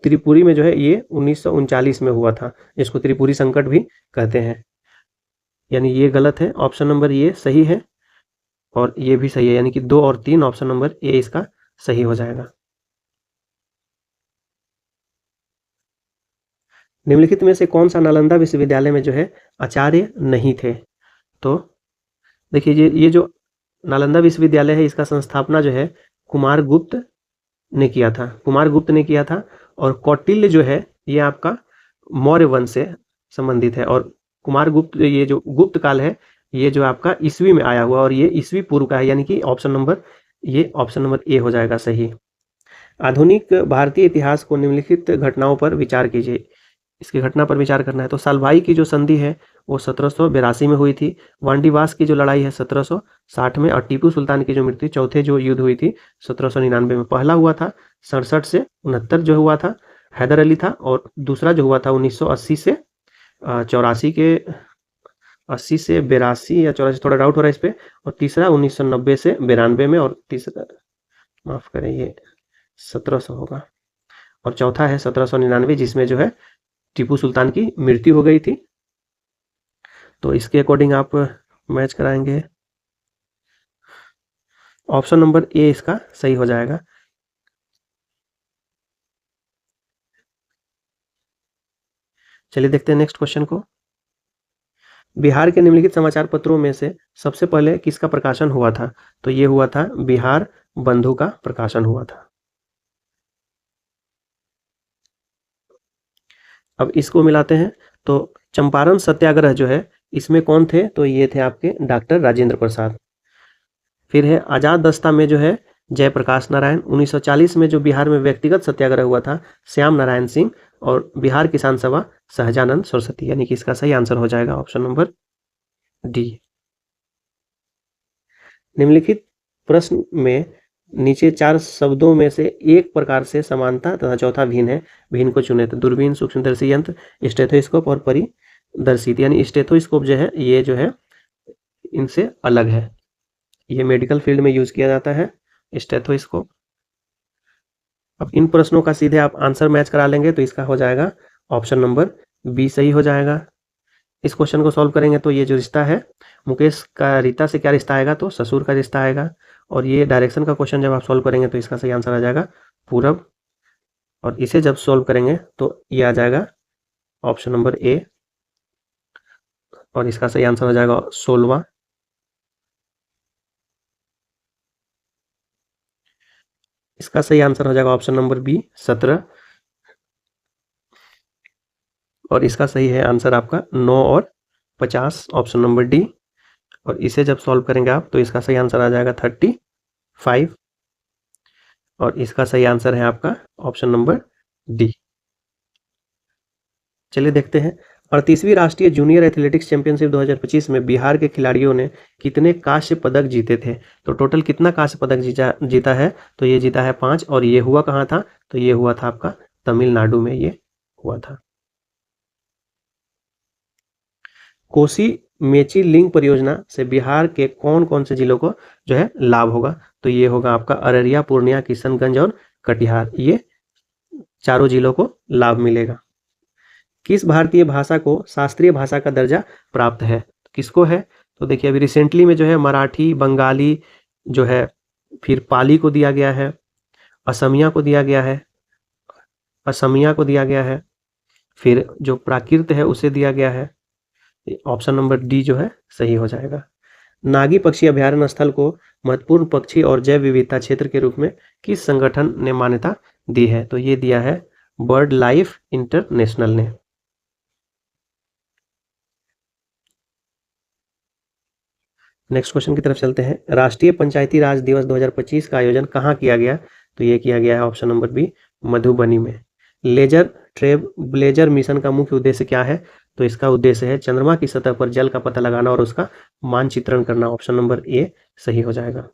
त्रिपुरी में जो है ये 1939 में हुआ था, जिसको त्रिपुरी संकट भी कहते हैं। यानी ये गलत है, ऑप्शन नंबर ये सही है, और ये भी सही है, यानी कि 2 और 3 ऑप्शन नंबर ए इसका सही हो जाएगा। निम्नलिखित में से कौन सा नालंदा विश्वविद्यालय में जो है आचार्य नहीं थे? तो देखिए ये जो नालंदा विश्वविद्यालय है इसका संस्थापना जो है कुमारगुप्त ने किया था। कुमारगुप्त ने किया था, और कौटिल्य जो है ये आपका मौर्य वंश से संबंधित है, और कुमारगुप्त ये जो गुप्त काल है ये जो आपका ईस्वी में आया हुआ, और ये ईस्वी पूर्व का है, यानी कि ऑप्शन नंबर ए हो जाएगा सही। आधुनिक भारतीय इतिहास को निम्नलिखित घटनाओं पर विचार कीजिए। इसकी घटना पर विचार करना है। तो सालभाई की जो संधि है वो 1782 में हुई थी। वांडीवास की जो लड़ाई है 1760 में, और टीपू सुल्तान की जो मृत्यु, चौथे जो युद्ध हुई थी 1799 में। पहला हुआ था 67 से 69 जो हुआ था हैदर अली था, और दूसरा जो हुआ था 1980 से 84 के 80 से 82 या 84, थोड़ा डाउट हो रहा है इस पे। और तीसरा 1990 से 92 में, और तीसरा माफ़ करें ये 1700 होगा, और चौथा है 1799 जिसमें जो है टीपू सुल्तान की मृत्यु हो गई थी। तो इसके अकॉर्डिंग आप मैच कराएंगे। ऑप्शन नंबर ए इसका सही हो जाएगा। चलिए देखते हैं नेक्स्ट क्वेश्चन को। बिहार के निम्नलिखित समाचार पत्रों में से सबसे पहले किसका प्रकाशन हुआ था? तो ये हुआ था बिहार बंधु का प्रकाशन हुआ था। अब इसको मिलाते हैं। तो चंपारण सत्याग्रह जो है इसमें कौन थे? तो ये थे आपके डॉक्टर राजेंद्र प्रसाद। फिर है आजाद दस्ता में जो है जयप्रकाश नारायण। 1940 में जो बिहार में व्यक्तिगत सत्याग्रह हुआ था श्याम नारायण सिंह। और बिहार किसान सभा सहजानंद सरस्वती। यानी कि इसका सही आंसर हो जाएगा ऑप्शन नंबर डी। निम्नलिखित प्रश्न में नीचे 4 शब्दों में से एक प्रकार से समानता तथा चौथा भिन्न है, भिन्न को चुने। तो दूरबीन, सूक्ष्मदर्शी यंत्र, स्टेथोस्कोप और परिदर्शित। यानी स्टेथोस्कोप जो है ये जो है इनसे अलग है, ये मेडिकल फील्ड में यूज किया जाता है स्टेथोस्कोप। अब इन प्रश्नों का सीधे आप आंसर मैच करा लेंगे तो इसका हो जाएगा ऑप्शन नंबर बी सही हो जाएगा। इस क्वेश्चन को सॉल्व करेंगे तो ये जो रिश्ता है मुकेश का रीता से क्या रिश्ता आएगा? तो ससुर का रिश्ता आएगा। और ये डायरेक्शन का क्वेश्चन जब आप सॉल्व करेंगे तो इसका सही आंसर आ जाएगा पूरब। और इसे जब सॉल्व करेंगे तो ये आ जाएगा ऑप्शन नंबर ए। और इसका सही आंसर हो जाएगा 16वां। इसका सही आंसर हो जाएगा ऑप्शन नंबर बी 17। और इसका सही है आंसर आपका 9 और 50 ऑप्शन नंबर डी। और इसे जब सॉल्व करेंगे आप तो इसका सही आंसर आ जाएगा 35। और इसका सही आंसर है आपका ऑप्शन नंबर डी। चलिए देखते हैं 38वीं राष्ट्रीय जूनियर एथलेटिक्स चैंपियनशिप 2025 में बिहार के खिलाड़ियों ने कितने कांस्य पदक जीते थे? तो टोटल कितना कांस्य पदक जीता है? तो ये जीता है 5। और ये हुआ कहाँ था? तो ये हुआ था आपका तमिलनाडु में ये हुआ था। कोसी मेची लिंक परियोजना से बिहार के कौन कौन से जिलों को जो है लाभ होगा? तो ये होगा आपका अररिया, पूर्णिया, किशनगंज और कटिहार। ये चारों जिलों को लाभ मिलेगा। किस भारतीय भाषा को शास्त्रीय भाषा का दर्जा प्राप्त है? किसको है? तो देखिए अभी रिसेंटली में जो है मराठी, बंगाली जो है, फिर पाली को दिया गया है, असमिया को दिया गया है, फिर जो प्राकृत है उसे दिया गया है। ऑप्शन नंबर डी जो है सही हो जाएगा। नागी पक्षी अभ्यारण्य स्थल को महत्वपूर्ण पक्षी और जैव विविधता क्षेत्र के रूप में किस संगठन ने मान्यता दी है? तो ये दिया है बर्ड लाइफ इंटरनेशनल ने। नेक्स्ट क्वेश्चन की तरफ चलते हैं। राष्ट्रीय पंचायती राज दिवस 2025 का आयोजन कहाँ किया गया? तो ये किया गया है ऑप्शन नंबर बी मधुबनी में। लेजर ट्रेल ब्लेजर मिशन का मुख्य उद्देश्य क्या है? तो इसका उद्देश्य है चंद्रमा की सतह पर जल का पता लगाना और उसका मानचित्रण करना। ऑप्शन नंबर ए सही हो जाएगा।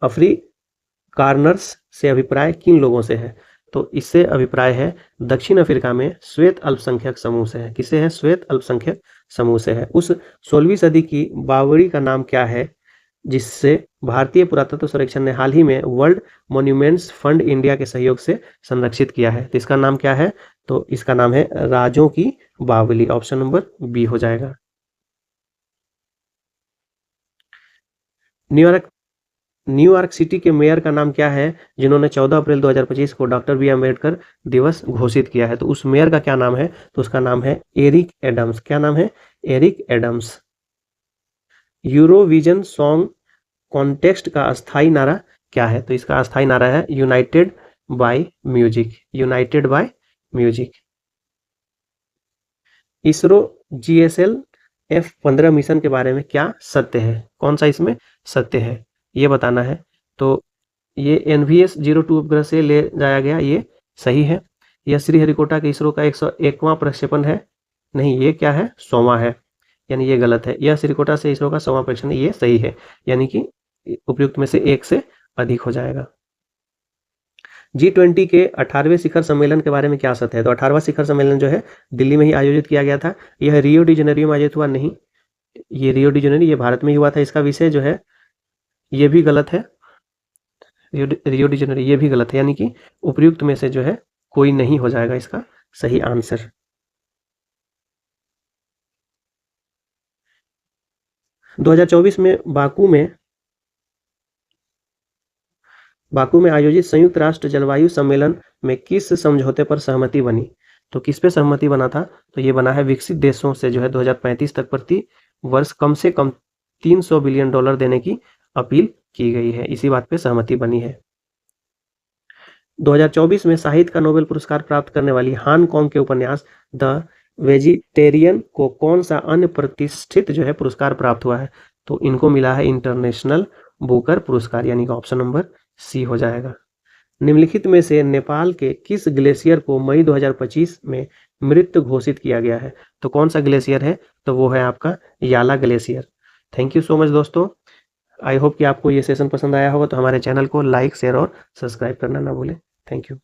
अफ्रीकानर्स से अभिप्राय किन लोगों से है? तो इससे अभिप्राय है दक्षिण अफ्रीका में श्वेत अल्पसंख्यक समूह से है। किसे है? श्वेत अल्पसंख्यक समूह से है। उस 16वीं सदी की बावड़ी का नाम क्या है जिससे भारतीय पुरातत्व सर्वेक्षण ने हाल ही में वर्ल्ड मॉन्यूमेंट्स फंड इंडिया के सहयोग से संरक्षित किया है? तो इसका नाम क्या है? तो इसका नाम है राजों की बावली। ऑप्शन नंबर बी हो जाएगा। न्यूयॉर्क सिटी के मेयर का नाम क्या है जिन्होंने 14 अप्रैल 2025 को डॉक्टर बी अम्बेडकर दिवस घोषित किया है? तो उस मेयर का क्या नाम है? तो उसका नाम है एरिक एडम्स। क्या नाम है? Eric Adams. Eurovision song contest का अस्थाई नारा क्या है? तो इसका अस्थाई नारा है United by music. United by music. ISRO GSL F-15 mission के बारे में क्या सत्य है? कौन सा इसमें सत्य है ये बताना है। तो ये NVS 02 उपग्रह से ले जाया गया, ये सही है। यह श्रीहरिकोटा के इसरो का 101वां प्रक्षेपण है। नहीं, ये क्या है? 100वां है, यानी ये गलत है। यह श्रीहरिकोटा से इसरो का 100वां प्रक्षेपण, ये सही है, यानी कि उपयुक्त में से एक से अधिक हो जाएगा। G20 के 18वें शिखर सम्मेलन के बारे में क्या सत्य है? तो 18वां शिखर सम्मेलन जो है दिल्ली में ही आयोजित किया गया था। यह रियो डी जेनेरियो में आयोजित हुआ नहीं, ये रियो डी जेनेरियो ये भारत में ही हुआ था। इसका विषय जो है ये भी गलत है, रियो डी जेनेरियो ये भी गलत है, यानी कि उपयुक्त में से जो है कोई नहीं हो जाएगा इसका सही आंसर। 2024 में बाकू में आयोजित संयुक्त राष्ट्र जलवायु सम्मेलन में किस समझौते पर सहमति बनी? तो किस पे सहमति बना था? तो ये बना है विकसित देशों से जो है 2035 तक प्रति वर्ष कम से कम $300 बिलियन देने की अपील की गई है। इसी बात पे सहमति बनी है। 2024 में साहित्य का नोबेल पुरस्कार प्राप्त करने वाली हांगकांग के उपन्यास द वेजिटेरियन को कौन सा अन्य प्रतिष्ठित जो है पुरस्कार प्राप्त हुआ है? तो इनको मिला है इंटरनेशनल बुकर पुरस्कार, यानी कि ऑप्शन नंबर सी हो जाएगा। निम्नलिखित में से नेपाल के किस ग्लेशियर को मई 2025 में मृत घोषित किया गया है? तो कौन सा ग्लेशियर है? तो वो है आपका Yala glacier. Thank you so much दोस्तों। आई होप कि आपको ये सेशन पसंद आया होगा। तो हमारे चैनल को लाइक, शेयर और सब्सक्राइब करना ना भूलें। Thank you.